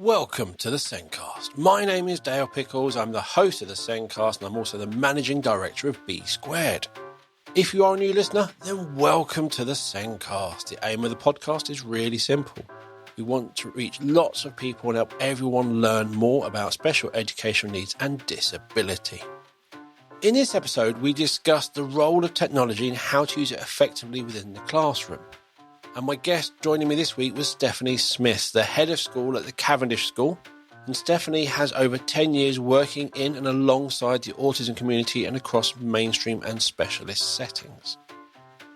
Welcome to the Zencast. My name is Dale Pickles. I'm the host of the Zencast and I'm also the managing director of B Squared. If you are a new listener, then welcome to the Zencast. The aim of the podcast is really simple. We want to reach lots of people and help everyone learn more about special educational needs and disability. In this episode, we discuss the role of technology and how to use it effectively within the classroom. And my guest joining me this week was Stephanie Smith, the head of school at the Cavendish School. And Stephanie has over 10 years working in and alongside the autism community and across mainstream and specialist settings.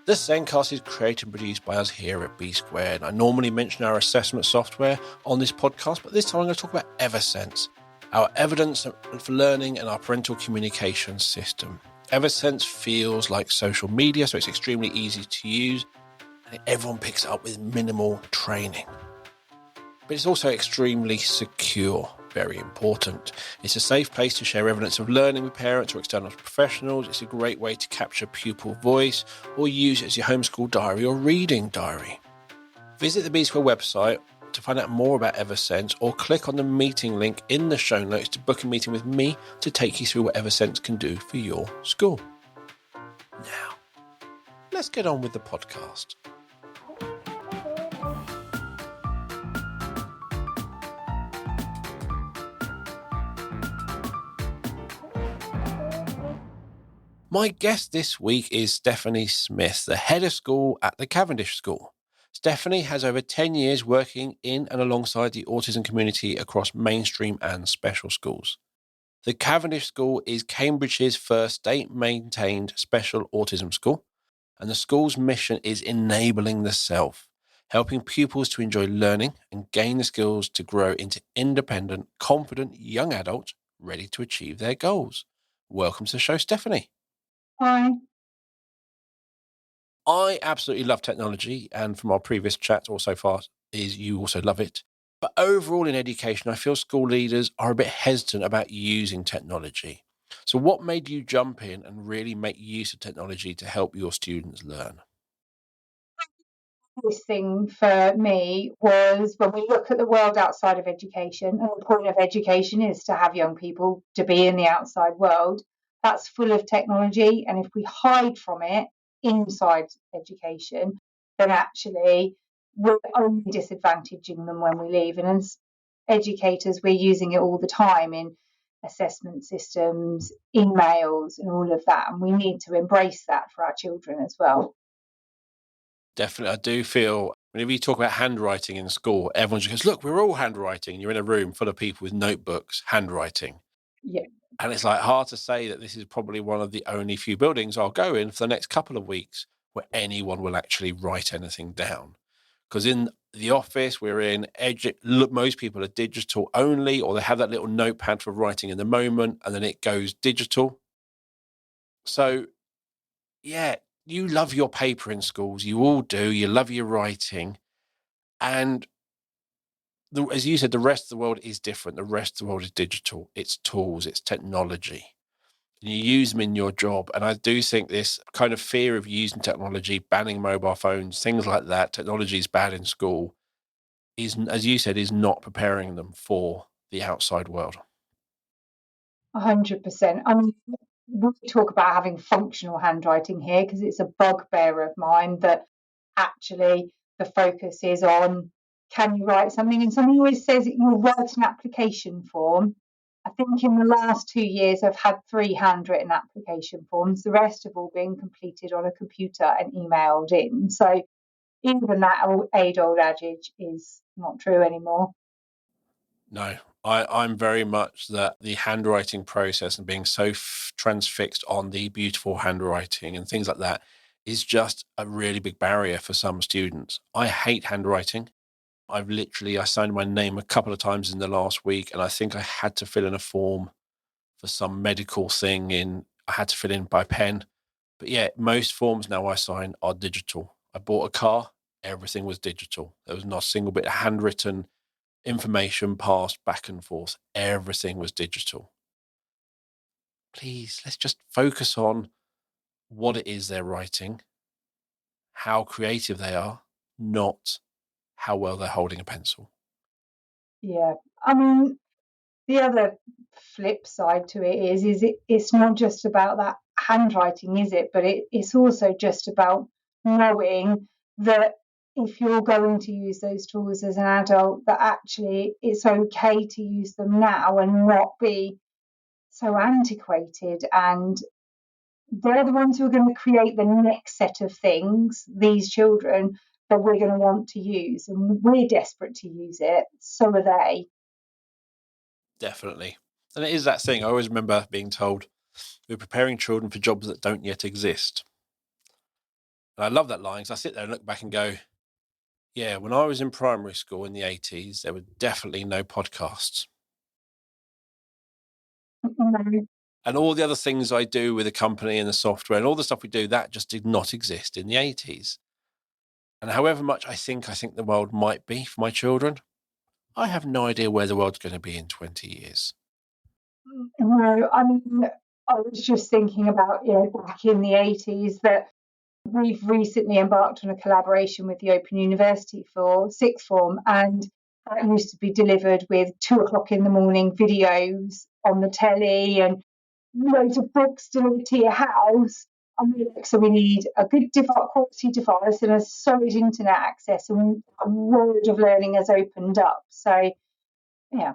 The Zencast is created and produced by us here at B Squared. I normally mention our assessment software on this podcast, but this time I'm going to talk about EverSense, our evidence for learning and our parental communication system. EverSense feels like social media, so it's extremely easy to use. Everyone picks it up with minimal training. But it's also extremely secure, very important. It's a safe place to share evidence of learning with parents or external professionals. It's a great way to capture pupil voice or use it as your homeschool diary or reading diary. Visit the B Square website to find out more about EverSense or click on the meeting link in the show notes to book a meeting with me to take you through what EverSense can do for your school. Now, let's get on with the podcast. My guest this week is Stephanie Smith, the head of school at the Cavendish School. Stephanie has over 10 years working in and alongside the autism community across mainstream and special schools. The Cavendish School is Cambridge's first state-maintained special autism school, and the school's mission is enabling the self, helping pupils to enjoy learning and gain the skills to grow into independent, confident young adults ready to achieve their goals. Welcome to the show, Stephanie. Hi. I absolutely love technology, and from our previous chat or so far is you also love it. But overall in education, I feel school leaders are a bit hesitant about using technology. So what made you jump in and really make use of technology to help your students learn? This thing for me was when we look at the world outside of education, and the point of education is to have young people to be in the outside world. That's full of technology, and if we hide from it inside education, then actually we're only disadvantaging them when we leave. And as educators, we're using it all the time in assessment systems, emails, and all of that. And we need to embrace that for our children as well. Definitely, I do feel whenever you talk about handwriting in school, everyone just goes, look, we're all handwriting. You're in a room full of people with notebooks, handwriting. Yeah. And it's like hard to say that this is probably one of the only few buildings I'll go in for the next couple of weeks where anyone will actually write anything down. Because in the office we're in, most people are digital only, or they have that little notepad for writing in the moment, and then it goes digital. So, yeah, you love your paper in schools. You all do. You love your writing. And as you said, the rest of the world is different. The rest of the world is digital. It's tools, it's technology. And you use them in your job. And I do think this kind of fear of using technology, banning mobile phones, things like that, technology is bad in school, is, as you said, is not preparing them for the outside world. 100%. I mean, we talk about having functional handwriting here because it's a bugbear of mine that actually the focus is on, can you write something? And somebody always says you'll write an application form. I think in the last 2 years, I've had 3 handwritten application forms. The rest have all been completed on a computer and emailed in. So even that age-old adage is not true anymore. No, I'm very much that the handwriting process and being so transfixed on the beautiful handwriting and things like that is just a really big barrier for some students. I hate handwriting. I signed my name a couple of times in the last week, and I think I had to fill in a form for some medical thing I had to fill in by pen. But yeah, most forms now I sign are digital. I bought a car, everything was digital. There was not a single bit of handwritten information passed back and forth. Everything was digital. Please, let's just focus on what it is they're writing, how creative they are, not how well they're holding a pencil. Yeah. I mean, the other flip side to it is it's not just about that handwriting, is it? But it's also just about knowing that if you're going to use those tools as an adult, that actually it's okay to use them now and not be so antiquated. And they're the ones who are going to create the next set of things, these children, that we're going to want to use. And we're desperate to use it. So are they. Definitely. And it is that thing. I always remember being told we're preparing children for jobs that don't yet exist. And I love that line because I sit there and look back and go, yeah, when I was in primary school in the 80s, there were definitely no podcasts. And all the other things I do with the company and the software and all the stuff we do, that just did not exist in the 80s. And however much I think the world might be for my children, I have no idea where the world's going to be in 20 years. No, I mean, I was just thinking about, back in the 80s that we've recently embarked on a collaboration with the Open University for sixth form, and that used to be delivered with 2 o'clock in the morning videos on the telly and loads of books delivered to your house. And we're like, so we need a good quality device and a solid internet access, and a world of learning has opened up. So, yeah.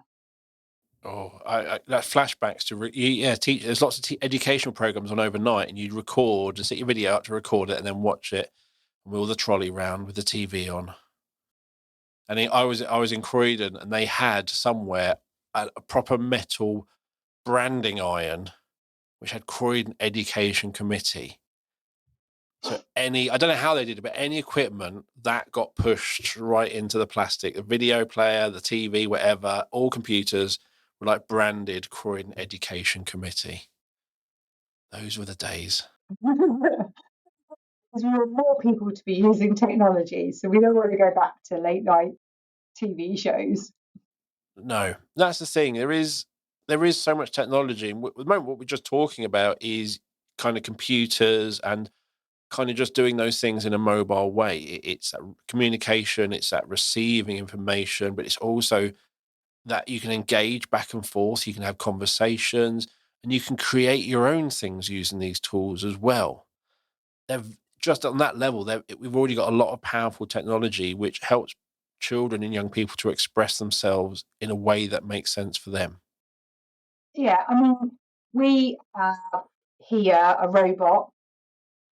Oh, that flashbacks to teach. There's lots of educational programs on overnight, and you'd record and set your video up to record it, and then watch it, and wheel the trolley round with the TV on. And I was in Croydon, and they had somewhere a proper metal branding iron, which had Croydon Education Committee. So I don't know how they did it, but any equipment that got pushed right into the plastic, the video player, the TV, whatever, all computers were like branded Croydon Education Committee. Those were the days. Because we want more people to be using technology, so we don't want to go back to late night TV shows. No, that's the thing. There is so much technology. And at the moment, what we're just talking about is kind of computers and kind of just doing those things in a mobile way. It's that communication, it's that receiving information, but it's also that you can engage back and forth, you can have conversations, and you can create your own things using these tools as well. They've just on that level, we've already got a lot of powerful technology which helps children and young people to express themselves in a way that makes sense for them. Yeah, I mean, we have here a robot,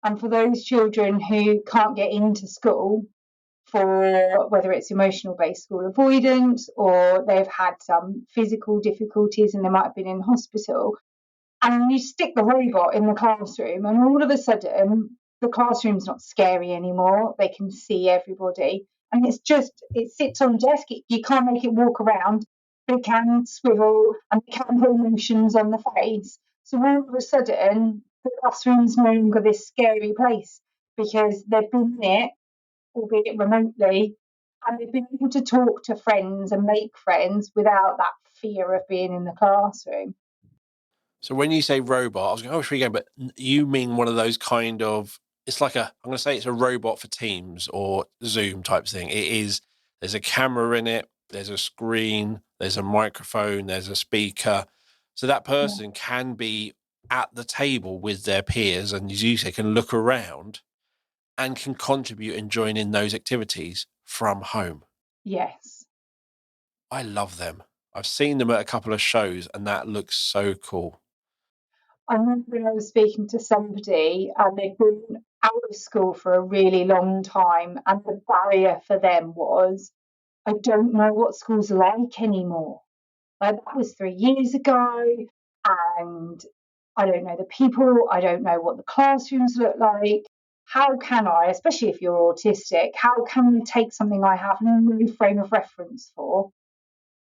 and for those children who can't get into school for whether it's emotional based school avoidance or they've had some physical difficulties and they might have been in hospital, and you stick the robot in the classroom, and all of a sudden the classroom's not scary anymore. They can see everybody, and it sits on a desk. You can't make it walk around, but it can swivel and it can put emotions on the face. So all of a sudden, the classroom's no longer this scary place because they've been in it, albeit remotely, and they've been able to talk to friends and make friends without that fear of being in the classroom. So when you say robot, I was going, oh, sure you go, but you mean one of those kind of, it's like I'm going to say it's a robot for Teams or Zoom type thing. It is, there's a camera in it, there's a screen, there's a microphone, there's a speaker. So that Yeah. person can be at the table with their peers and, as you say, can look around and can contribute and join in those activities from home. Yes. I love them. I've seen them at a couple of shows and that looks so cool. I remember when I was speaking to somebody and they'd been out of school for a really long time, and the barrier for them was, I don't know what school's like anymore. Like that was 3 years ago, and I don't know the people, I don't know what the classrooms look like. How can I, especially if you're autistic, how can I take something I have no frame of reference for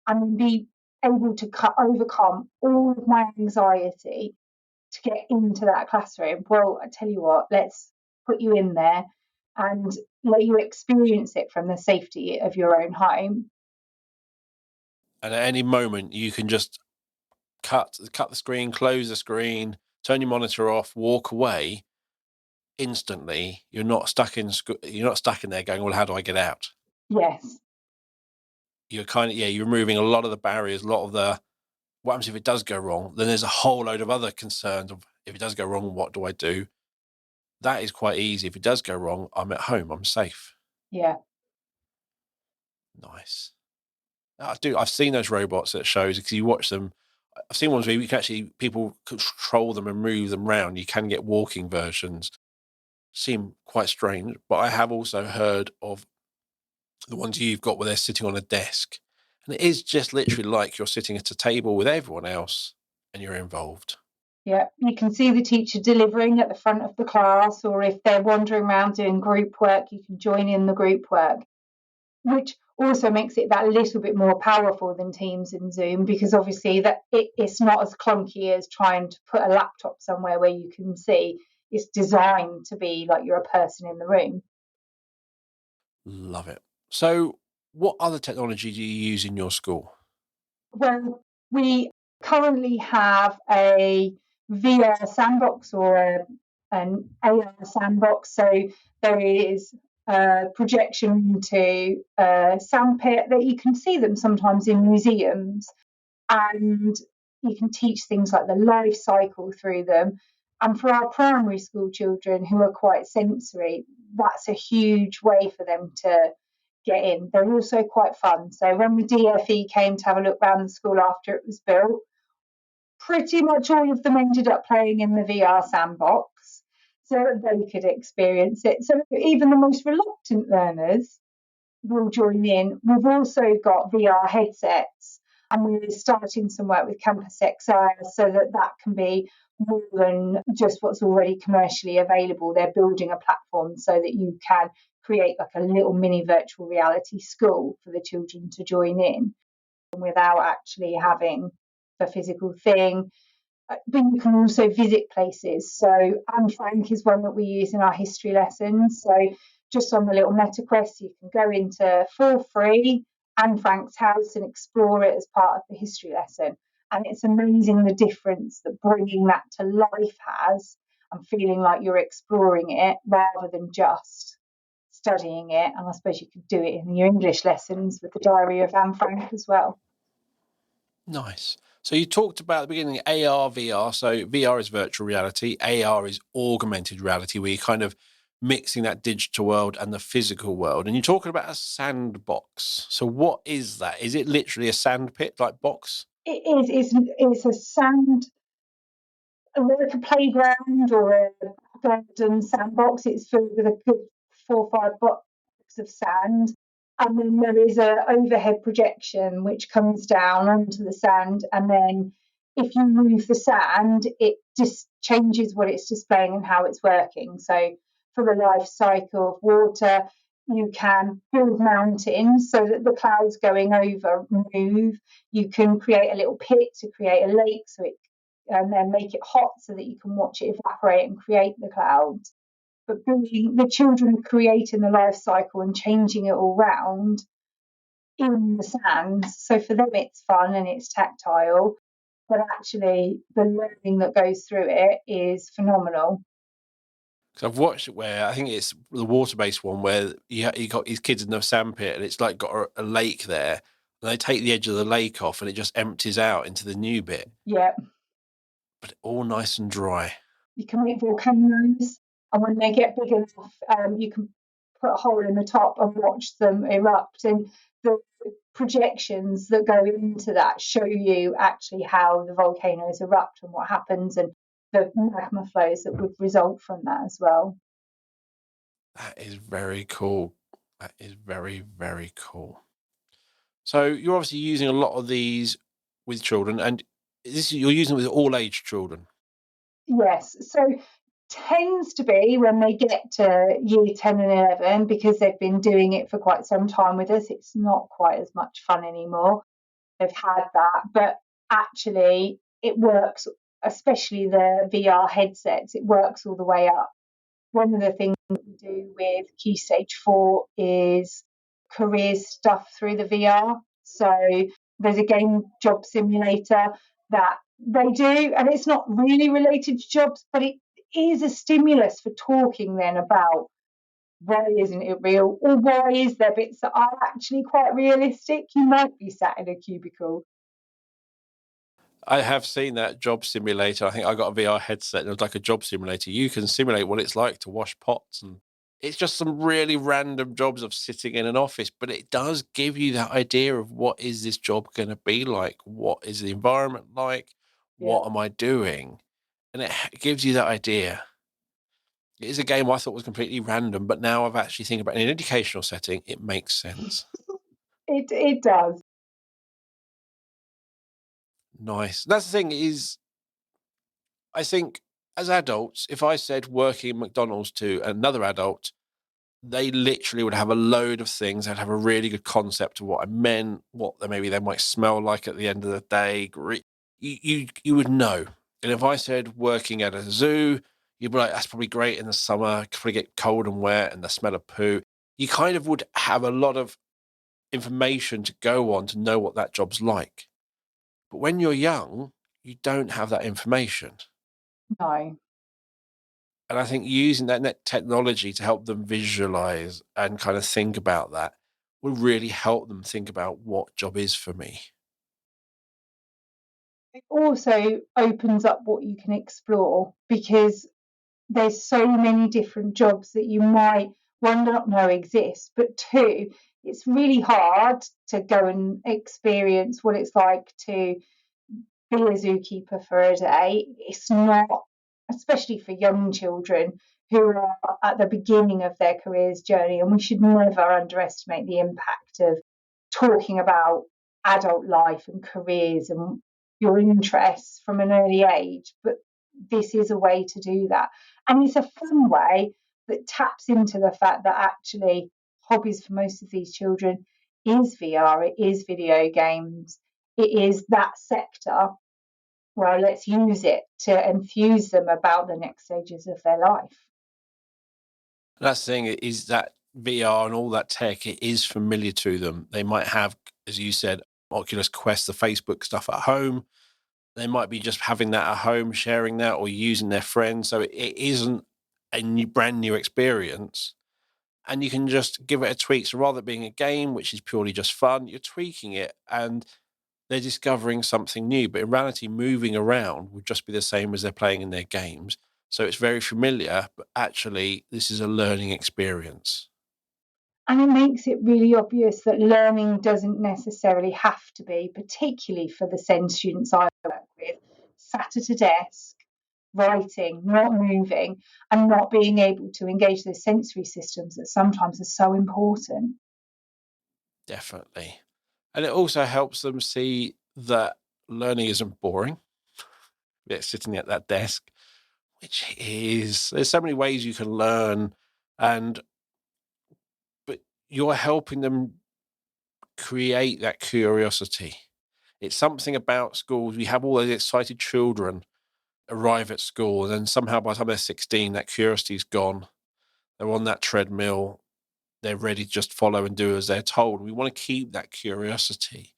and be able to overcome all of my anxiety to get into that classroom? Well, I tell you what, let's put you in there and let you experience it from the safety of your own home. And at any moment, you can just cut the screen, close the screen, turn your monitor off, walk away instantly. You're not stuck in there going, well, how do I get out? Yes. you're removing a lot of the barriers, a lot of the what happens if it does go wrong. Then there's a whole load of other concerns of if it does go wrong, what do I do? That is quite easy. If it does go wrong, I'm at home, I'm safe. Yeah. Nice. I've seen those robots at shows because you watch them. I've seen ones where you can actually people control them and move them around. You can get walking versions. Seem quite strange, but I have also heard of the ones you've got where they're sitting on a desk, and it is just literally like you're sitting at a table with everyone else, and you're involved. Yeah, you can see the teacher delivering at the front of the class, or if they're wandering around doing group work, you can join in the group work, which also makes it that little bit more powerful than Teams and Zoom, because obviously that it's not as clunky as trying to put a laptop somewhere where you can see. It's designed to be like you're a person in the room. Love it. So, what other technology do you use in your school? Well, we currently have a VR sandbox or an AR sandbox. So there is a projection into a sandpit that you can see them sometimes in museums, and you can teach things like the life cycle through them. And for our primary school children who are quite sensory, that's a huge way for them to get in. They're also quite fun. So when the DFE came to have a look around the school after it was built, pretty much all of them ended up playing in the VR sandbox so that they could experience it. So even the most reluctant learners will join in. We've also got VR headsets, and we're starting some work with Campus XR so that that can be more than just what's already commercially available. They're building a platform so that you can create like a little mini virtual reality school for the children to join in without actually having the physical thing. But you can also visit places. So Anne Frank is one that we use in our history lessons. So just on the little MetaQuest, you can go into for free Anne Frank's house and explore it as part of the history lesson. And it's amazing the difference that bringing that to life has, and feeling like you're exploring it rather than just studying it. And I suppose you could do it in your English lessons with the Diary of Anne Frank as well. Nice. So you talked about at the beginning AR, VR. So VR is virtual reality. AR is augmented reality, where you're kind of mixing that digital world and the physical world. And you're talking about a sandbox. So what is that? Is it literally a sand pit like box? It is. It's a sand, like a playground or a garden sandbox. It's filled with a good 4 or 5 blocks of sand. And then there is a overhead projection which comes down onto the sand. And then if you move the sand, it just changes what it's displaying and how it's working. So for the life cycle of water, you can build mountains so that the clouds going over move. You can create a little pit to create a lake so it and then make it hot so that you can watch it evaporate and create the clouds. But being the children creating the life cycle and changing it all round in the sand. So for them, it's fun and it's tactile, but actually, the learning that goes through it is phenomenal. Because I've watched it where I think it's the water-based one where you got these kids in the sand pit and it's like got a lake there, and they take the edge of the lake off and it just empties out into the new bit, Yeah, but all nice and dry. you can make volcanoes, and when they get big enough, you can put a hole in the top and watch them erupt. And the projections that go into that show you actually how the volcanoes erupt and what happens, and the magma flows that would result from that as well. That is very cool. That is very, very cool. So you're obviously using a lot of these with children, and you're using it with all age children. Yes, so tends to be when they get to year 10 and 11, because they've been doing it for quite some time with us, it's not quite as much fun anymore. They've had that, but actually it works, especially the VR headsets, it works all the way up. One of the things we do with Key Stage 4 is careers stuff through the VR. So there's a game job simulator that they do, and it's not really related to jobs, but it is a stimulus for talking then about why isn't it real? Or why is there bits that are actually quite realistic? You might be sat in a cubicle. I have seen that job simulator. I think I got a VR headset and it was like a job simulator. You can simulate what it's like to wash pots, and it's just some really random jobs of sitting in an office, but it does give you that idea of what is this job going to be like? What is the environment like? Yeah. What am I doing? And it gives you that idea. It is a game I thought was completely random, but now I've actually think about it in an educational setting, it makes sense. It does. Nice. That's the thing is, I think as adults, if I said working at McDonald's to another adult, they literally would have a load of things. They'd have a really good concept of what I meant, what maybe they might smell like at the end of the day. You would know. And if I said working at a zoo, you'd be like, that's probably great in the summer. Could probably get cold and wet and the smell of poo. You kind of would have a lot of information to go on to know what that job's like. But when you're young, you don't have that information. No. And I think using that net technology to help them visualize and kind of think about that will really help them think about what job is for me. It also opens up what you can explore, because there's so many different jobs that you might, one, not know exist, but two, it's really hard to go and experience what it's like to be a zookeeper for a day. It's not, especially for young children who are at the beginning of their careers journey, and we should never underestimate the impact of talking about adult life and careers and your interests from an early age. But this is a way to do that. And it's a fun way that taps into the fact that actually hobbies for most of these children is VR, it is video games, it is that sector. Well, let's use it to enthuse them about the next stages of their life. And that's the thing is that VR and all that tech, it is familiar to them. They might have, as you said, Oculus Quest, the Facebook stuff at home. They might be just having that at home, sharing that or using their friends. So it isn't a brand new experience. And you can just give it a tweak. So rather than being a game, which is purely just fun, you're tweaking it and they're discovering something new. But in reality, moving around would just be the same as they're playing in their games. So it's very familiar, but actually, this is a learning experience. And it makes it really obvious that learning doesn't necessarily have to be, particularly for the SEND students I work with, sat at a desk, writing, not moving, and not being able to engage those sensory systems that sometimes are so important. Definitely. And it also helps them see that learning isn't boring. It's sitting at that desk, which is, there's so many ways you can learn. And, but you're helping them create that curiosity. It's something about schools. We have all those excited children arrive at school, and then somehow by the time they're 16, that curiosity's gone. They're on that treadmill. They're ready to just follow and do as they're told. We want to keep that curiosity.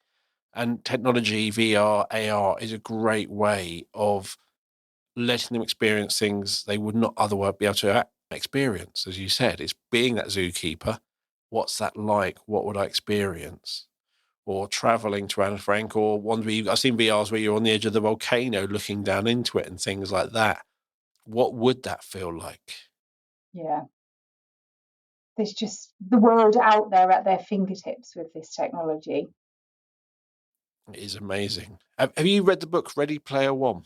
And technology, VR, AR is a great way of letting them experience things they would not otherwise be able to experience. As you said, it's being that zookeeper. What's that like? What would I experience? Or traveling to Anne Frank, or one where I've seen VRs where you're on the edge of the volcano looking down into it and things like that. What would that feel like? Yeah. There's just the world out there at their fingertips with this technology. It is amazing. Have you read the book Ready Player One?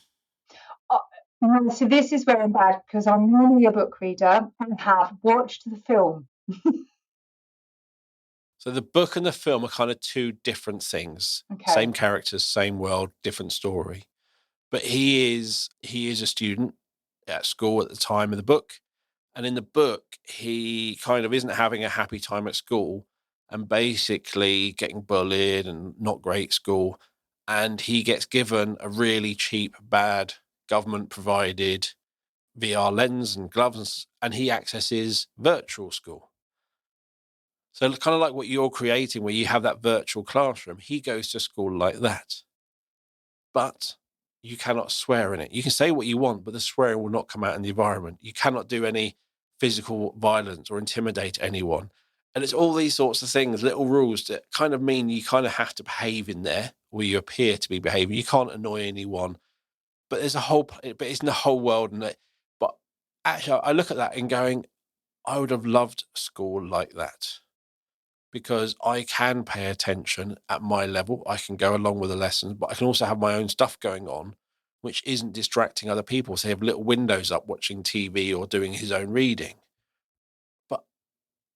Uh, so this is where I'm bad, because I'm normally a book reader and have watched the film. So the book and the film are kind of two different things. Okay. Same characters, same world, different story. But he is a student at school at the time of the book. And in the book, he kind of isn't having a happy time at school and basically getting bullied and not great school. And he gets given a really cheap, bad government provided VR lens and gloves, and he accesses virtual school. So kind of like what you're creating, where you have that virtual classroom, he goes to school like that. But you cannot swear in it. You can say what you want, but the swearing will not come out in the environment. You cannot do any physical violence or intimidate anyone. And it's all these sorts of things, little rules that kind of mean you kind of have to behave in there where you appear to be behaving. You can't annoy anyone, but there's a whole, but it's in the whole world. But actually, I look at that and going, I would have loved school like that because I can pay attention at my level. I can go along with the lessons, but I can also have my own stuff going on, which isn't distracting other people. So they have little windows up watching TV or doing his own reading. But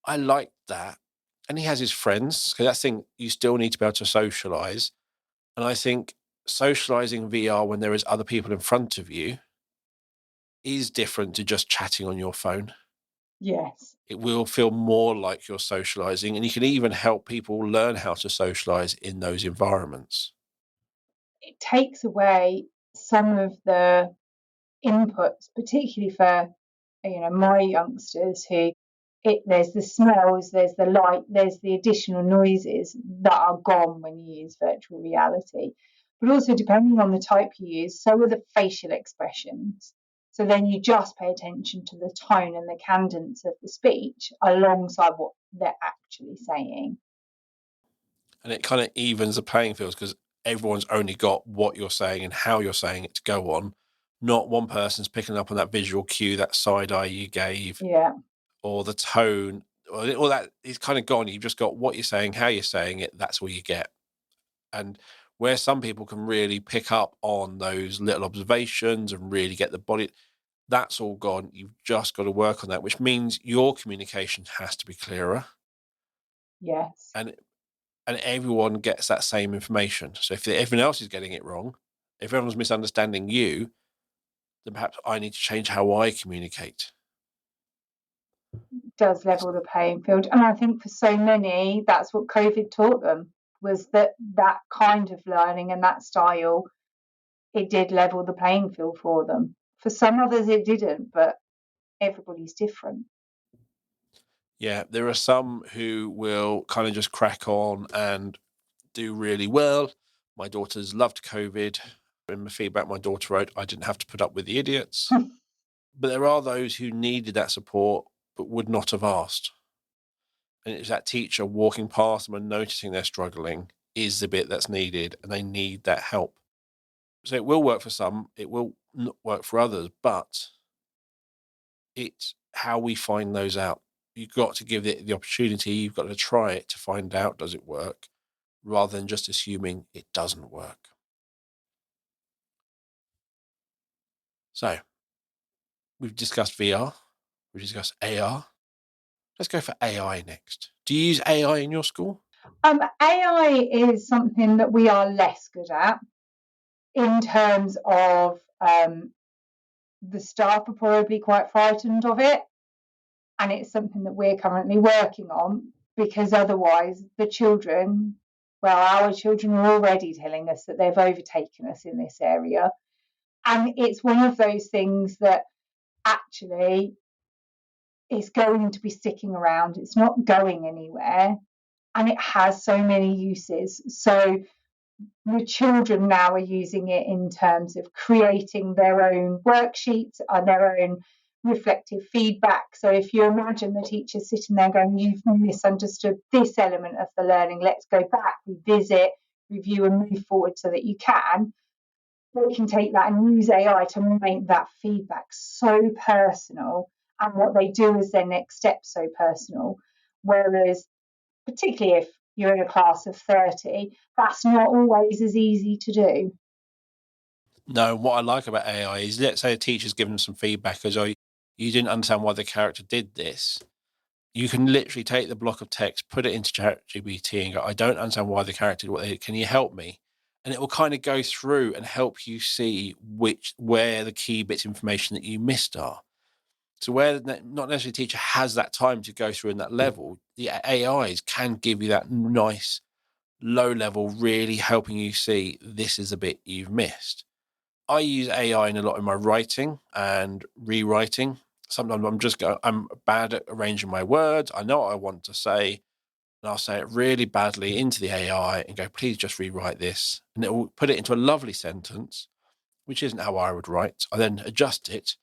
I like that. And he has his friends. Because that's the thing, you still need to be able to socialize. And I think socializing VR when there is other people in front of you is different to just chatting on your phone. Yes. It will feel more like you're socializing, and you can even help people learn how to socialize in those environments. It takes away some of the inputs, particularly for my youngsters who there's the smells, there's the light, there's the additional noises that are gone when you use virtual reality. But also depending on the type you use, so are the facial expressions. So then you just pay attention to the tone and the cadence of the speech alongside what they're actually saying. And it kind of evens the playing fields because everyone's only got what you're saying and how you're saying it to go on. Not one person's picking up on that visual cue, that side eye you gave, Yeah. or the tone, or all that is kind of gone. You've just got what you're saying, how you're saying it. That's all you get. And where some people can really pick up on those little observations and really get the body, that's all gone. You've just got to work on that, which means your communication has to be clearer. Yes. And everyone gets that same information. So if everyone else is getting it wrong, if everyone's misunderstanding you, then perhaps I need to change how I communicate. Does level the playing field. And I think for so many, that's what COVID taught them, was that kind of learning and that style, it did level the playing field for them. For some others, it didn't, but everybody's different. Yeah, there are some who will kind of just crack on and do really well. My daughter's loved COVID. In the feedback my daughter wrote, I didn't have to put up with the idiots. But there are those who needed that support but would not have asked. And it's that teacher walking past them and noticing they're struggling is the bit that's needed, and they need that help. So it will work for some, it will not work for others, but it's how we find those out. You've got to give it the opportunity, you've got to try it to find out, does it work, rather than just assuming it doesn't work. So we've discussed VR, we've discussed AR. Let's go for AI next. Do you use AI in your school? AI is something that we are less good at in terms of the staff are probably quite frightened of it. And it's something that we're currently working on because otherwise the children, well, our children are already telling us that they've overtaken us in this area. And it's one of those things that actually is going to be sticking around. It's not going anywhere. And it has so many uses. So the children now are using it in terms of creating their own worksheets and their own reflective feedback. So if you imagine the teacher sitting there going, you've misunderstood this element of the learning, let's go back, revisit, review and move forward so that you can, they can take that and use AI to make that feedback so personal and what they do as their next step so personal. Whereas, particularly if you're in a class of 30, that's not always as easy to do. No, what I like about AI is, let's say a teacher's given some feedback as, oh, you didn't understand why the character did this. You can literally take the block of text, put it into ChatGPT and go, I don't understand why the character did what they did. Can you help me? And it will kind of go through and help you see where the key bits of information that you missed are. So where not necessarily a teacher has that time to go through in that level, the AIs can give you that nice low level, really helping you see this is a bit you've missed. I use AI in a lot in my writing and rewriting. Sometimes I'm bad at arranging my words. I know what I want to say, and I'll say it really badly into the AI and go, please just rewrite this. And it will put it into a lovely sentence, which isn't how I would write. I then adjust it,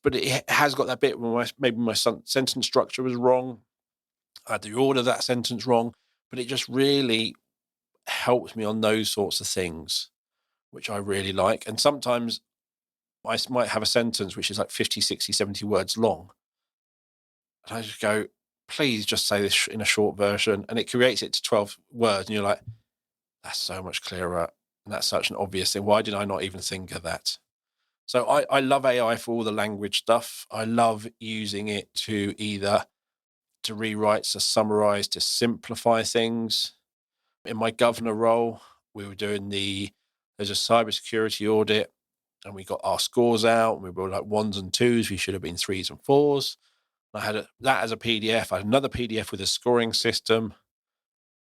but it has got that bit where maybe my sentence structure was wrong. I had the order of that sentence wrong, but it just really helps me on those sorts of things, which I really like. And sometimes I might have a sentence which is like 50, 60, 70 words long. And I just go, please just say this in a short version. And it creates it to 12 words. And you're like, that's so much clearer. And that's such an obvious thing. Why did I not even think of that? So I love AI for all the language stuff. I love using it to either to rewrite, to summarize, to simplify things. In my governor role, we were doing there's a cybersecurity audit, and we got our scores out, and we were like ones and twos. We should have been threes and fours. I had that as a PDF. I had another PDF with a scoring system.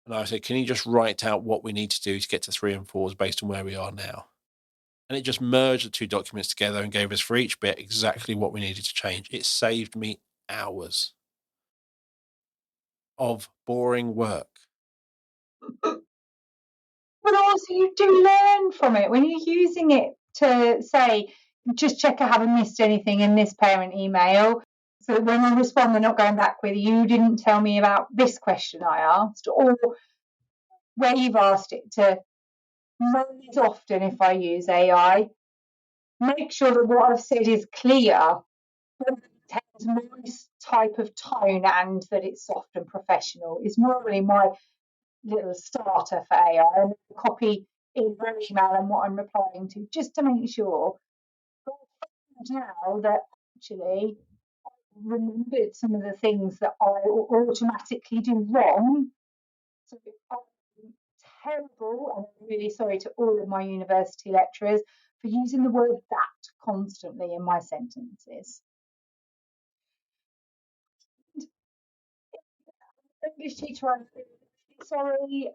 And I said, can you just write out what we need to do to get to three and fours based on where we are now? And it just merged the two documents together and gave us for each bit exactly what we needed to change. It saved me hours of boring work. But also, you do learn from it when you're using it to say, just check I haven't missed anything in this parent email. So that when I respond, they're not going back with, you didn't tell me about this question I asked, or where you've asked it to. Most often, if I use AI, make sure that what I've said is clear, but it has my type of tone and that it's soft and professional. Is normally my little starter for AI, and copy in their email and what I'm replying to, just to make sure. But now that actually I remembered some of the things that I automatically do wrong, so I'm terrible, and I'm really sorry to all of my university lecturers for using the word that constantly in my sentences. English teacher, I'm sorry.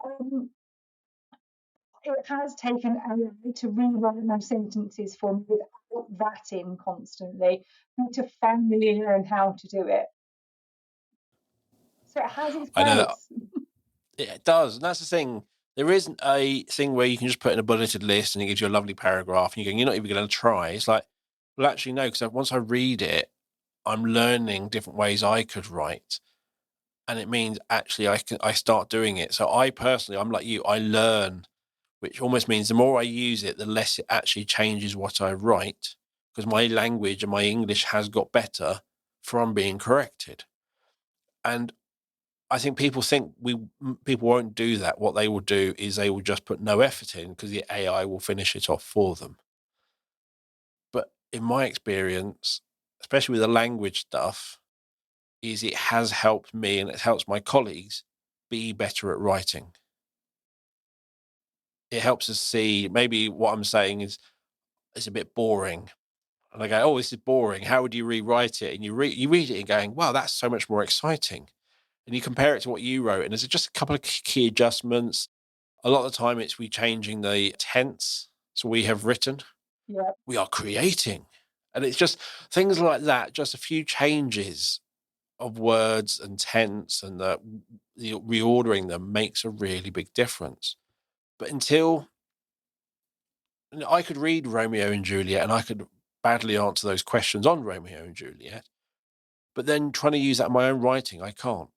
It has taken AI to rewrite my sentences for me without that in constantly, and to finally learn how to do it. So it has its I know that place. it does. And that's the thing. There isn't a thing where you can just put in a bulleted list and it gives you a lovely paragraph and you're not even going to try. It's like, well, actually, no, because once I read it, I'm learning different ways I could write. And it means actually I start doing it. So I personally, I'm like you, I learn, which almost means the more I use it, the less it actually changes what I write, because my language and my English has got better from being corrected. And I think people people won't do that. What they will do is they will just put no effort in because the AI will finish it off for them. But in my experience, especially with the language stuff, is it has helped me and it helps my colleagues be better at writing. It helps us see maybe what I'm saying is it's a bit boring. And I go, oh, this is boring. How would you rewrite it? And you read it and going, wow, that's so much more exciting. And you compare it to what you wrote, and there's just a couple of key adjustments. A lot of the time, it's we changing the tense. So we have written, Yeah. we are creating, and it's just things like that. Just a few changes of words and tense, and the reordering them makes a really big difference. But until I could read Romeo and Juliet, and I could badly answer those questions on Romeo and Juliet, but then trying to use that in my own writing, I can't.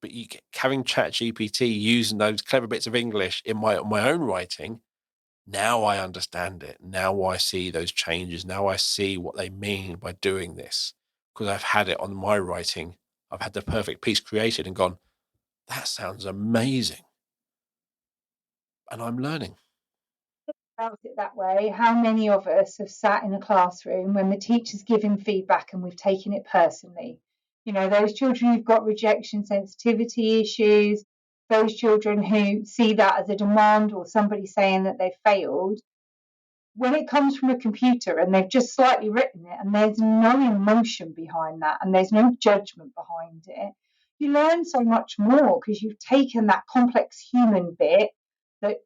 But having ChatGPT using those clever bits of English in my own writing, now I understand it. Now I see those changes. Now I see what they mean by doing this because I've had it on my writing. I've had the perfect piece created and gone, that sounds amazing. And I'm learning. About it that way, how many of us have sat in a classroom when the teacher's giving feedback and we've taken it personally? You know, those children who've got rejection sensitivity issues, those children who see that as a demand or somebody saying that they failed. When it comes from a computer and they've just slightly written it and there's no emotion behind that and there's no judgment behind it, you learn so much more because you've taken that complex human bit that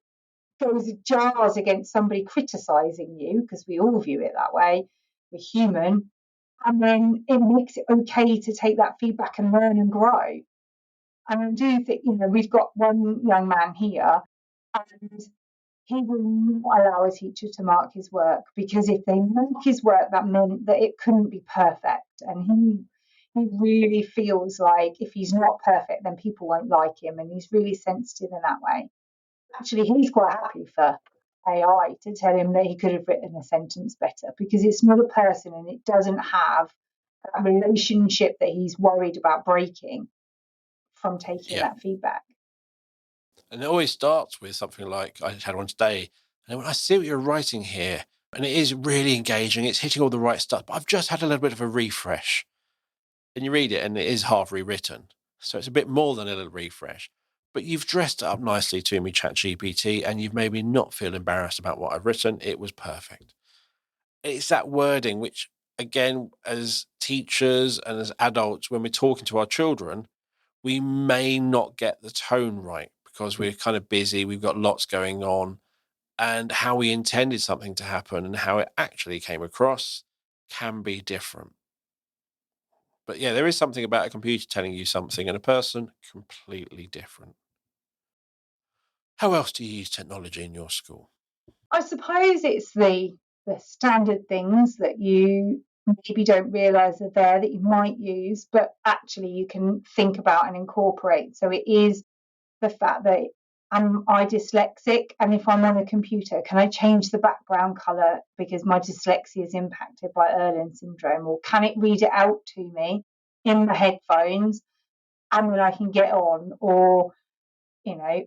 goes jars against somebody criticizing you, because we all view it that way, we're human, and then it makes it okay to take that feedback and learn and grow. And I do think, we've got one young man here, and he will not allow a teacher to mark his work, because if they mark his work, that meant that it couldn't be perfect. And he really feels like if he's not perfect, then people won't like him, and he's really sensitive in that way. Actually, he's quite happy for AI to tell him that he could have written a sentence better, because it's not a person and it doesn't have that relationship that he's worried about breaking from taking Yeah. that feedback. And it always starts with something like, I had one today, and when I see what you're writing here, and it is really engaging, it's hitting all the right stuff, but I've just had a little bit of a refresh. And you read it and it is half rewritten. So it's a bit more than a little refresh. But you've dressed it up nicely to me, ChatGPT, and you've made me not feel embarrassed about what I've written. It was perfect. It's that wording, which, again, as teachers and as adults, when we're talking to our children, we may not get the tone right because we're kind of busy, we've got lots going on, and how we intended something to happen and how it actually came across can be different. But yeah, there is something about a computer telling you something and a person completely different. How else do you use technology in your school? I suppose it's the standard things that you maybe don't realise are there that you might use, but actually you can think about and incorporate. So it is the fact that I dyslexic, and if I'm on a computer, can I change the background colour because my dyslexia is impacted by Erlen syndrome, or can it read it out to me in the headphones and then I can get on? Or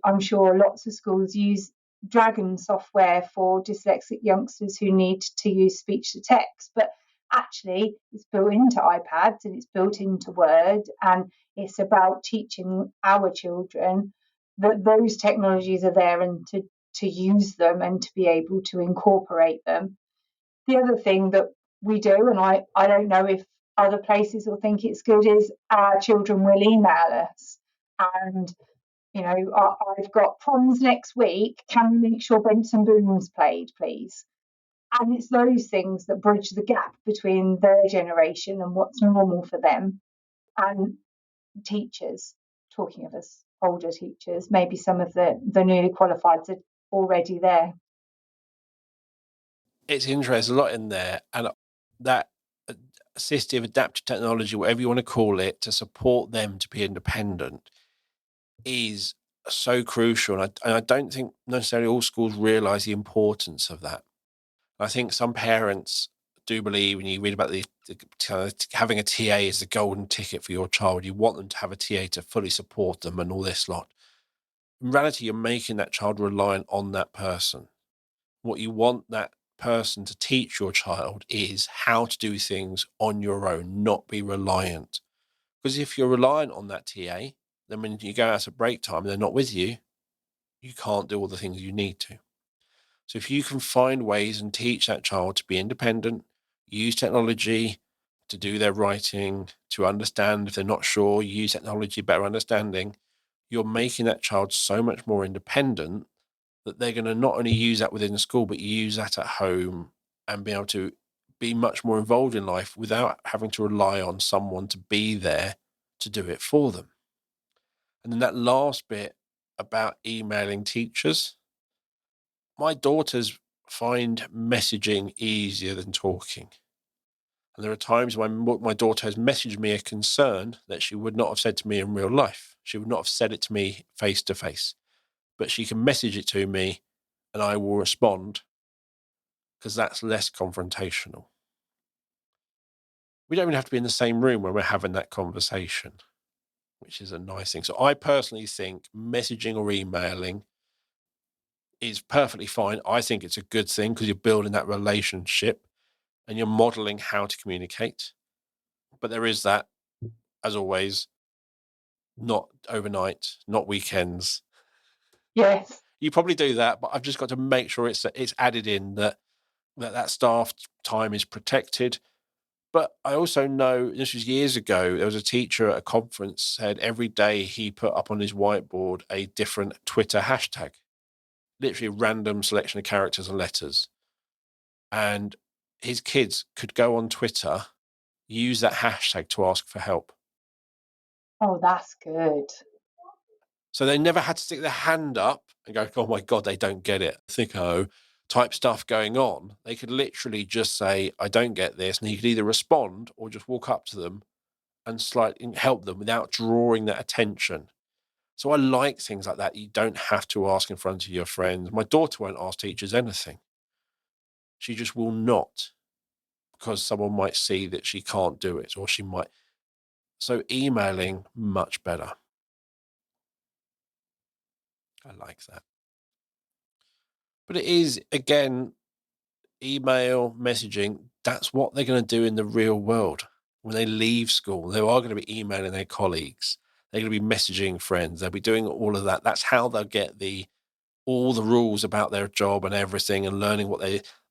I'm sure lots of schools use Dragon software for dyslexic youngsters who need to use speech to text, but actually it's built into iPads and it's built into Word, and it's about teaching our children that those technologies are there and to use them and to be able to incorporate them. The other thing that we do, and I don't know if other places will think it's good, is our children will email us and I've got proms next week. Can we make sure Benson Boom's played, please? And it's those things that bridge the gap between their generation and what's normal for them and teachers. Talking of us older teachers, maybe some of the newly qualified are already there. It's interesting, a lot in there, and that assistive adaptive technology, whatever you want to call it, to support them to be independent is so crucial. And I don't think necessarily all schools realise the importance of that. I think some parents do believe, when you read about the kind of having a TA is the golden ticket for your child. You want them to have a TA to fully support them and all this lot. In reality, you're making that child reliant on that person. What you want that person to teach your child is how to do things on your own, not be reliant. Because if you're reliant on that TA, then when you go out at break time and they're not with you, you can't do all the things you need to. So if you can find ways and teach that child to be independent, use technology to do their writing, to understand if they're not sure, use technology, better understanding, you're making that child so much more independent that they're going to not only use that within school, but use that at home and be able to be much more involved in life without having to rely on someone to be there to do it for them. And then that last bit about emailing teachers, my daughters find messaging easier than talking. And there are times when my daughter has messaged me a concern that she would not have said to me in real life. She would not have said it to me face to face, but she can message it to me and I will respond because that's less confrontational. We don't even have to be in the same room when we're having that conversation, which is a nice thing. So I personally think messaging or emailing is perfectly fine. I think it's a good thing because you're building that relationship and you're modeling how to communicate. But there is that, as always, not overnight, not weekends. Yes. You probably do that, but I've just got to make sure it's added in that staff time is protected. But I also know, this was years ago, there was a teacher at a conference said every day he put up on his whiteboard a different Twitter hashtag, literally a random selection of characters and letters. And his kids could go on Twitter, use that hashtag to ask for help. Oh, that's good. So they never had to stick their hand up and go, oh my God, they don't get it. Thicko type stuff going on. They could literally just say, I don't get this. And he could either respond or just walk up to them and slightly help them without drawing that attention. So I like things like that. You don't have to ask in front of your friends. My daughter won't ask teachers anything. She just will not, because someone might see that she can't do it, or she might. So emailing, much better. I like that. But it is, again, email, messaging, that's what they're going to do in the real world. When they leave school, they are going to be emailing their colleagues. They're going to be messaging friends. They'll be doing all of that. That's how they'll get all the rules about their job and everything, and learning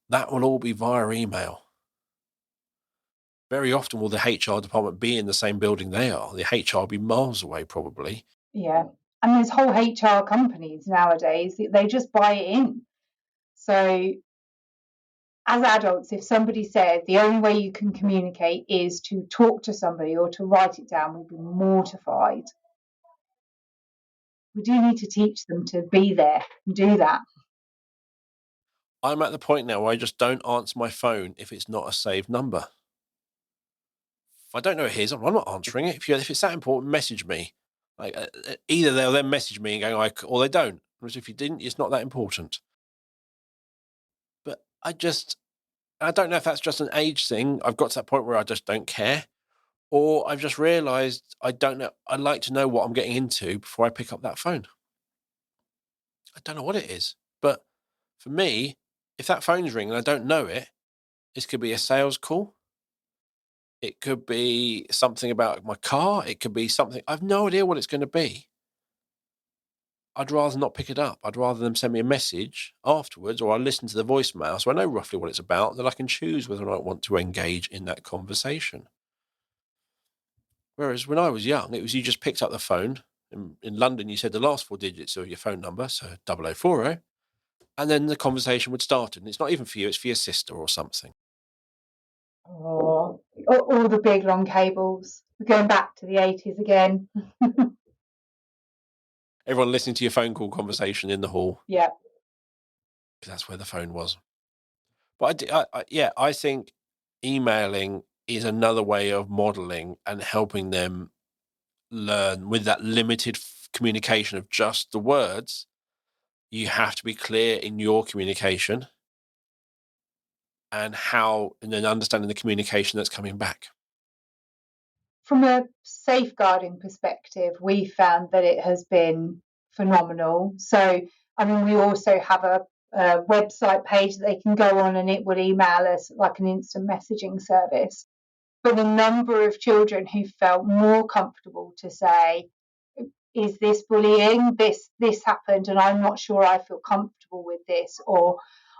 that will all be via email. Very often will the HR department be in the same building they are. The HR will be miles away probably. Yeah. And there's whole HR companies nowadays, they just buy it in. So as adults, if somebody said the only way you can communicate is to talk to somebody or to write it down, we'd be mortified. We do need to teach them to be there and do that. I'm at the point now where I just don't answer my phone if it's not a saved number. If I don't know it is, I'm not answering it. If it's that important, message me. Like either they'll then message me and go, or they don't. Whereas if you didn't, it's not that important. But I don't know if that's just an age thing. I've got to that point where I just don't care, or I've just realised I don't know. I like to know what I'm getting into before I pick up that phone. I don't know what it is, but for me, if that phone's ringing and I don't know it, this could be a sales call. It could be something about my car. It could be something. I've no idea what it's going to be. I'd rather not pick it up. I'd rather them send me a message afterwards, or I listen to the voicemail so I know roughly what it's about, that I can choose whether or not I want to engage in that conversation. Whereas when I was young, it was you just picked up the phone. In London, you said the last 4 digits of your phone number, so 0040, and then the conversation would start. And it's not even for you, it's for your sister or something. Oh, all the big long cables. We're going back to the 80s again. Everyone listening to your phone call conversation in the hall. Yeah. Because that's where the phone was. But I think emailing is another way of modeling and helping them learn with that limited communication of just the words. You have to be clear in your communication and then understanding the communication that's coming back. From a safeguarding perspective, we found that it has been phenomenal. So, I mean, we also have a website page that they can go on, and it would email us like an instant messaging service. But the number of children who felt more comfortable to say, is this bullying? This happened, and I'm not sure I feel comfortable with this, or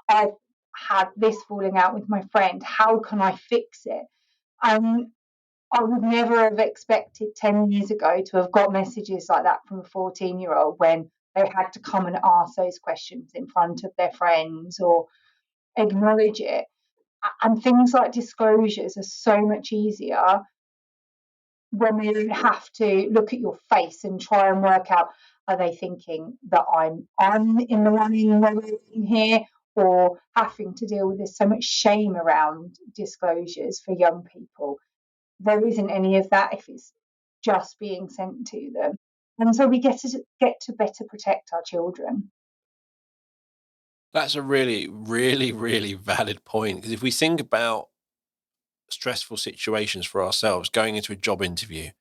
I've had this falling out with my friend. How can I fix it? I would never have expected 10 years ago to have got messages like that from a 14-year-old when they had to come and ask those questions in front of their friends or acknowledge it. And things like disclosures are so much easier when they don't have to look at your face and try and work out, are they thinking that I'm in the running here, or having to deal with this so much shame around disclosures for young people. There isn't any of that if it's just being sent to them. And so we get to better protect our children. That's a really, really, really valid point. Because if we think about stressful situations for ourselves, going into a job interview,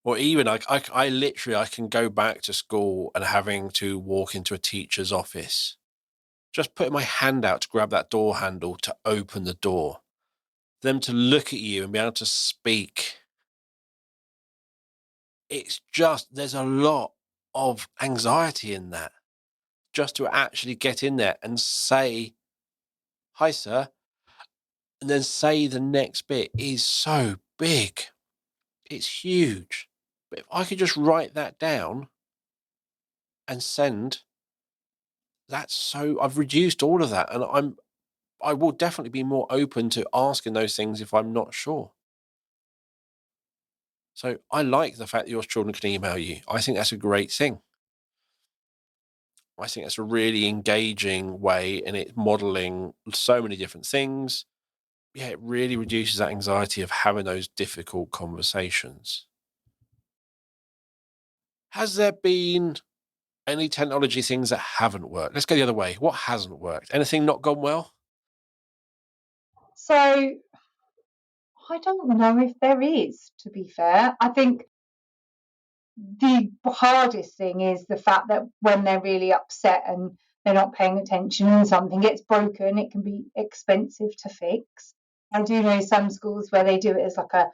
or even I literally, I can go back to school and having to walk into a teacher's office, just putting my hand out to grab that door handle to open the door, them to look at you and be able to speak. It's just, there's a lot of anxiety in that, just to actually get in there and say, hi, sir, and then say the next bit is so big. It's huge. But if I could just write that down and send, I've reduced all of that. And I will definitely be more open to asking those things if I'm not sure. So I like the fact that your children can email you. I think that's a great thing. I think that's a really engaging way, and it's modeling so many different things. Yeah, it really reduces that anxiety of having those difficult conversations. Has there been any technology things that haven't worked? Let's go the other way. What hasn't worked? Anything not gone well? So I don't know if there is, to be fair. I think the hardest thing is the fact that when they're really upset and they're not paying attention and something gets broken, it can be expensive to fix. I do know some schools where they do it as like a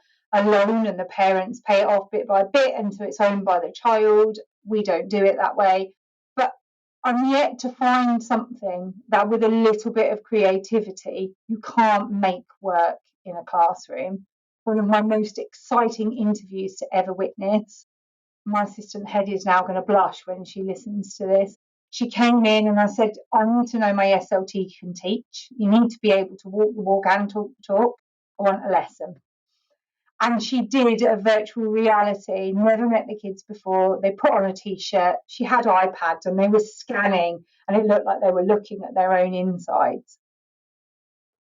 loan and the parents pay it off bit by bit until it's owned by the child. We don't do it that way. But I'm yet to find something that with a little bit of creativity, you can't make work in a classroom. One of my most exciting interviews to ever witness, my assistant head is now going to blush when she listens to this. She came in and I said, I need to know my SLT can teach. You need to be able to walk the walk and talk the talk. I want a lesson. And she did a virtual reality, never met the kids before. They put on a t shirt. She had iPads and they were scanning, and it looked like they were looking at their own insides.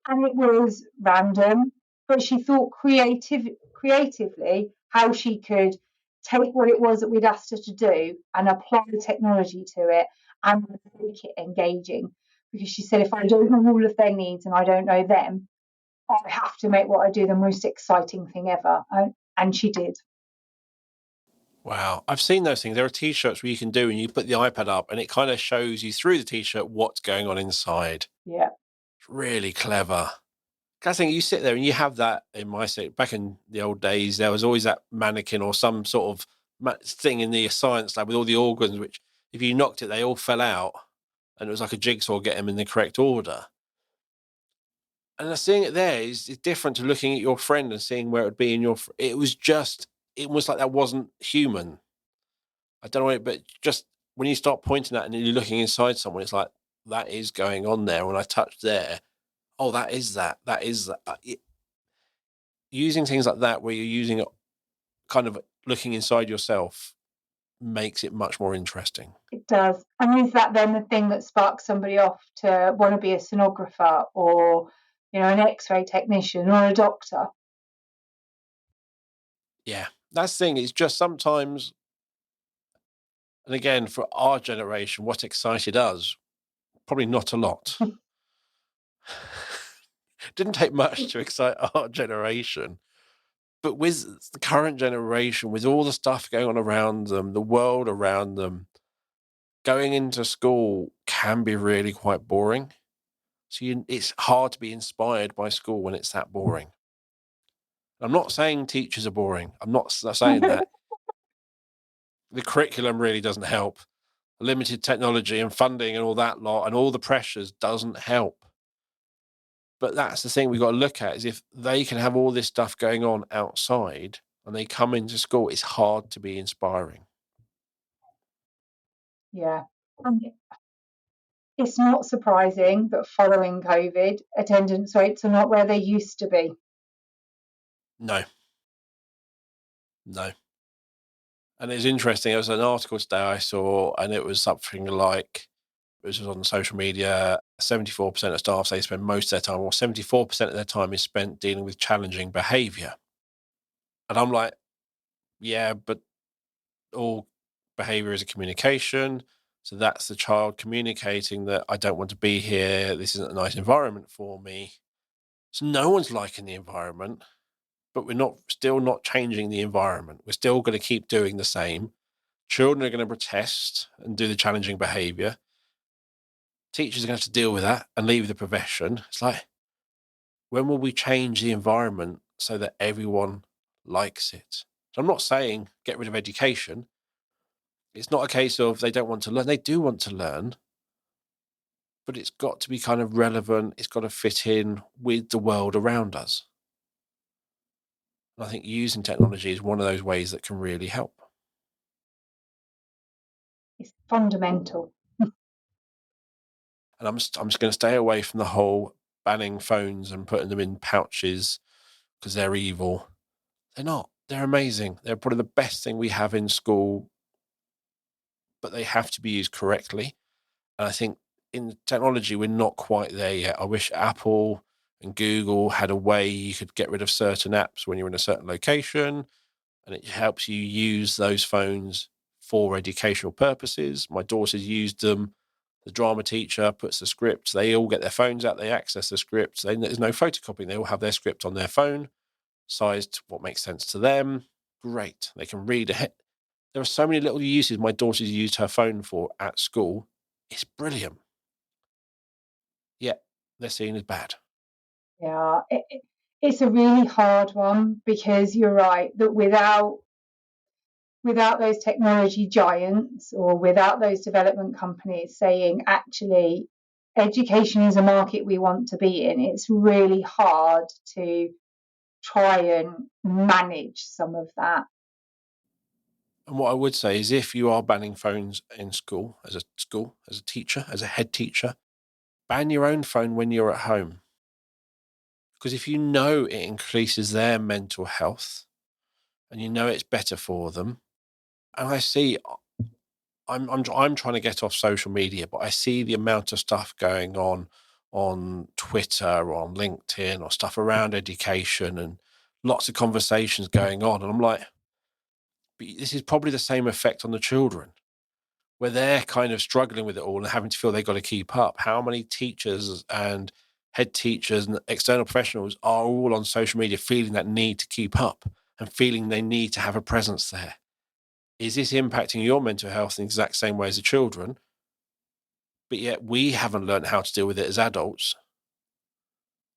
And it was random, but she thought creatively how she could take what it was that we'd asked her to do and apply the technology to it and make it engaging. Because she said, if I don't know all of their needs and I don't know them, I have to make what I do the most exciting thing ever. And she did. Wow. I've seen those things. There are t-shirts where you can do and you put the iPad up and it kind of shows you through the t-shirt what's going on inside. Yeah. It's really clever. I think you sit there and you have that in my set. Back in the old days, there was always that mannequin or some sort of thing in the science lab with all the organs, which if you knocked it, they all fell out. And it was like a jigsaw, get them in the correct order. And seeing it there is different to looking at your friend and seeing where it would be in your. It was just, it was like that wasn't human. I don't know, but just when you start pointing at it and you're looking inside someone, it's like that is going on there. When I touch there, oh, that is that. That is that. Using things like that, where you're using it, kind of looking inside yourself, makes it much more interesting. It does. And is that then the thing that sparks somebody off to want to be a sonographer or, an X-ray technician or a doctor? Yeah, that's the thing. It's just sometimes, and again, for our generation, what excited us, probably not a lot. Didn't take much to excite our generation. But with the current generation, with all the stuff going on around them, the world around them, going into school can be really quite boring. So it's hard to be inspired by school when it's that boring. I'm not saying teachers are boring. I'm not saying that. The curriculum really doesn't help. Limited technology and funding and all that lot and all the pressures doesn't help. But that's the thing we've got to look at, is if they can have all this stuff going on outside and they come into school, it's hard to be inspiring. Yeah. It's not surprising that following COVID, attendance rates are not where they used to be. No, no. And it's interesting. There was an article today I saw, and it was something like, it was on social media, 74% of staff say spend most of their time, or 74% of their time is spent dealing with challenging behavior. And I'm like, yeah, but all behavior is a communication. So that's the child communicating that I don't want to be here. This isn't a nice environment for me. So no one's liking the environment, but we're still not changing the environment. We're still going to keep doing the same. Children are going to protest and do the challenging behavior. Teachers are going to have to deal with that and leave the profession. It's like, when will we change the environment so that everyone likes it? So I'm not saying get rid of education. It's not a case of they don't want to learn. They do want to learn, but it's got to be kind of relevant. It's got to fit in with the world around us. And I think using technology is one of those ways that can really help. It's fundamental. And I'm just going to stay away from the whole banning phones and putting them in pouches because they're evil. They're not. They're amazing. They're probably the best thing we have in school, but they have to be used correctly. And I think in technology, we're not quite there yet. I wish Apple and Google had a way you could get rid of certain apps when you're in a certain location, and it helps you use those phones for educational purposes. My daughters used them. The drama teacher puts the scripts. They all get their phones out. They access the scripts. There's no photocopying. They all have their script on their phone, sized what makes sense to them. Great. They can read it. There are so many little uses my daughter's used her phone for at school. It's brilliant. Yet they're seen as bad. Yeah, it's a really hard one because you're right that without those technology giants or without those development companies saying, actually, education is a market we want to be in, it's really hard to try and manage some of that. And what I would say is if you are banning phones in school, as a teacher, as a head teacher, ban your own phone when you're at home. Because if you know it increases their mental health and you know it's better for them, and I see I'm trying to get off social media, but I see the amount of stuff going on Twitter or on LinkedIn or stuff around education and lots of conversations going on. And I'm like, this is probably the same effect on the children where they're kind of struggling with it all and having to feel they've got to keep up. How many teachers and head teachers and external professionals are all on social media feeling that need to keep up and feeling they need to have a presence there? Is this impacting your mental health in the exact same way as the children? But yet we haven't learned how to deal with it as adults.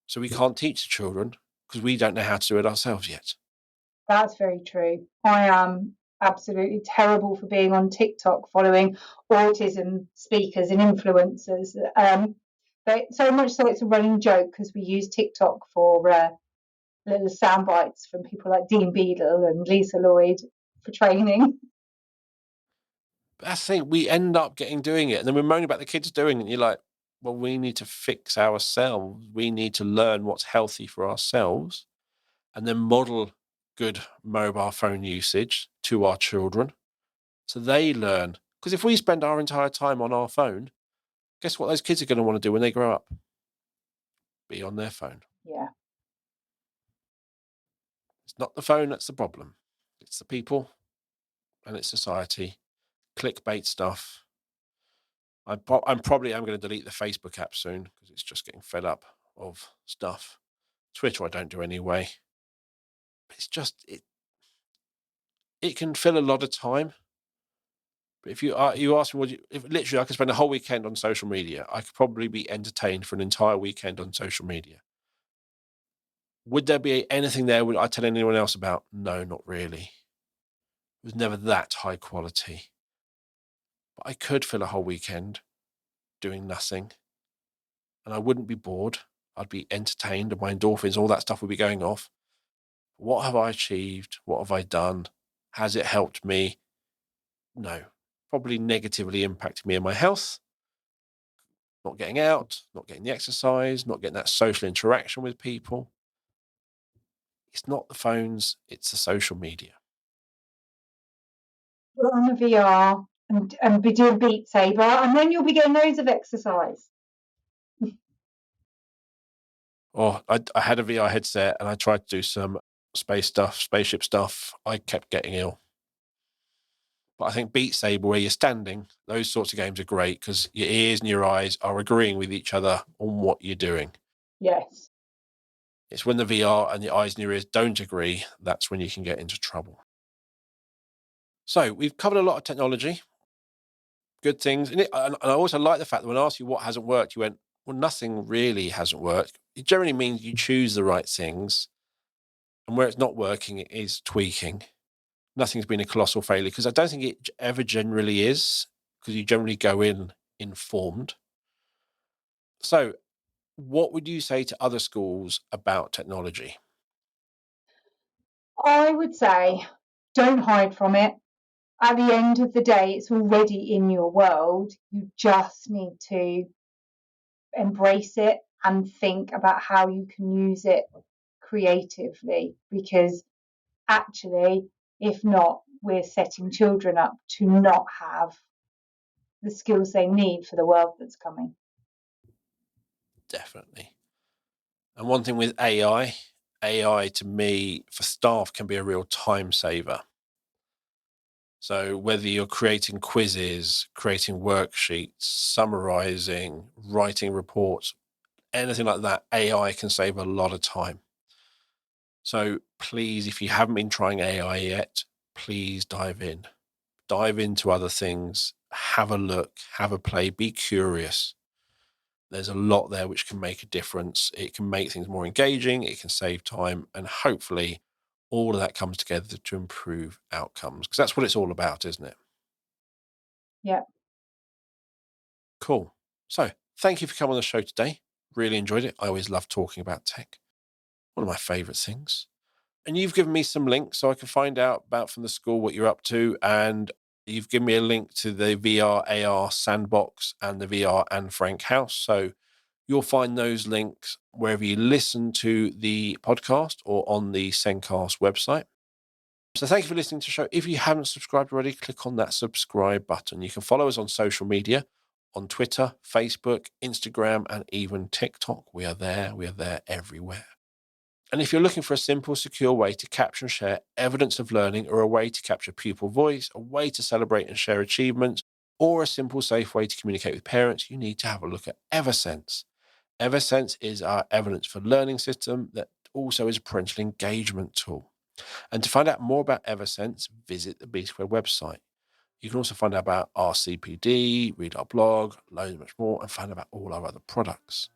So we can't teach the children because we don't know how to do it ourselves yet. That's very true. I am absolutely terrible for being on TikTok following autism speakers and influencers. So much so it's a running joke because we use TikTok for little sound bites from people like Dean Beadle and Lisa Lloyd for training. But that's the thing, we end up doing it and then we're moaning about the kids doing it. And you're like, well, we need to fix ourselves. We need to learn what's healthy for ourselves and then model good mobile phone usage to our children so they learn. Because if we spend our entire time on our phone, guess what those kids are going to want to do when they grow up? Be on their phone. Yeah. It's not the phone that's the problem. It's the people and it's society. Clickbait stuff. I'm probably going to delete the Facebook app soon because it's just getting fed up of stuff. Twitter I don't do anyway. It's just it can fill a lot of time. But if you ask me, if literally I could spend a whole weekend on social media, I could probably be entertained for an entire weekend on social media. Would there be anything there would I tell anyone else about? No, not really. It was never that high quality. But I could fill a whole weekend doing nothing. And I wouldn't be bored. I'd be entertained and my endorphins, all that stuff would be going off. What have I achieved? What have I done? Has it helped me? No. Probably negatively impacted me and my health. Not getting out, not getting the exercise, not getting that social interaction with people. It's not the phones, it's the social media. Put on the VR and be doing Beat Saber, and then you'll be getting loads of exercise. Or I had a VR headset and I tried to do some spaceship stuff. I kept getting ill. But I think Beat Saber, where you're standing, those sorts of games are great because your ears and your eyes are agreeing with each other on what you're doing. Yes. It's when the VR and the eyes and your ears don't agree, that's when you can get into trouble. So we've covered a lot of technology, good things. And I also like the fact that when I asked you what hasn't worked, you went, well, nothing really hasn't worked. It generally means you choose the right things. And where it's not working, it is tweaking. Nothing's been a colossal failure because I don't think it ever generally is because you generally go in informed. So what would you say to other schools about technology? I would say don't hide from it. At the end of the day, it's already in your world. You just need to embrace it and think about how you can use it creatively because actually, if not, we're setting children up to not have the skills they need for the world that's coming. Definitely. And one thing with AI to me for staff can be a real time saver. So whether you're creating quizzes, creating worksheets, summarizing, writing reports, anything like that, AI can save a lot of time. So please, if you haven't been trying AI yet, please dive in. Dive into other things, have a look, have a play, be curious. There's a lot there which can make a difference. It can make things more engaging, it can save time, and hopefully all of that comes together to improve outcomes, because that's what it's all about, isn't it? Yeah. Cool. So thank you for coming on the show today. Really enjoyed it. I always love talking about tech. One of my favorite things. And you've given me some links so I can find out about from the school what you're up to. And you've given me a link to the VR AR sandbox and the VR Anne Frank house. So you'll find those links wherever you listen to the podcast or on the Zencast website. So thank you for listening to the show. If you haven't subscribed already, click on that subscribe button. You can follow us on social media, on Twitter, Facebook, Instagram, and even TikTok. We are there everywhere. And if you're looking for a simple, secure way to capture and share evidence of learning, or a way to capture pupil voice, a way to celebrate and share achievements, or a simple, safe way to communicate with parents, you need to have a look at Eversense. Eversense is our evidence for learning system that also is a parental engagement tool. And to find out more about Eversense, visit the B Squared website. You can also find out about our CPD, read our blog, loads much more, and find out about all our other products.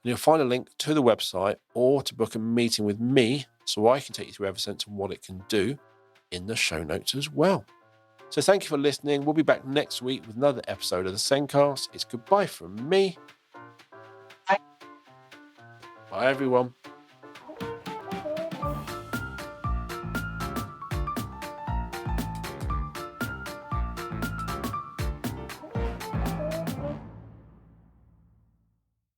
And you'll find a link to the website or to book a meeting with me so I can take you through Eversense and what it can do in the show notes as well. So thank you for listening. We'll be back next week with another episode of the Zencast. It's goodbye from me. Bye. Bye, everyone.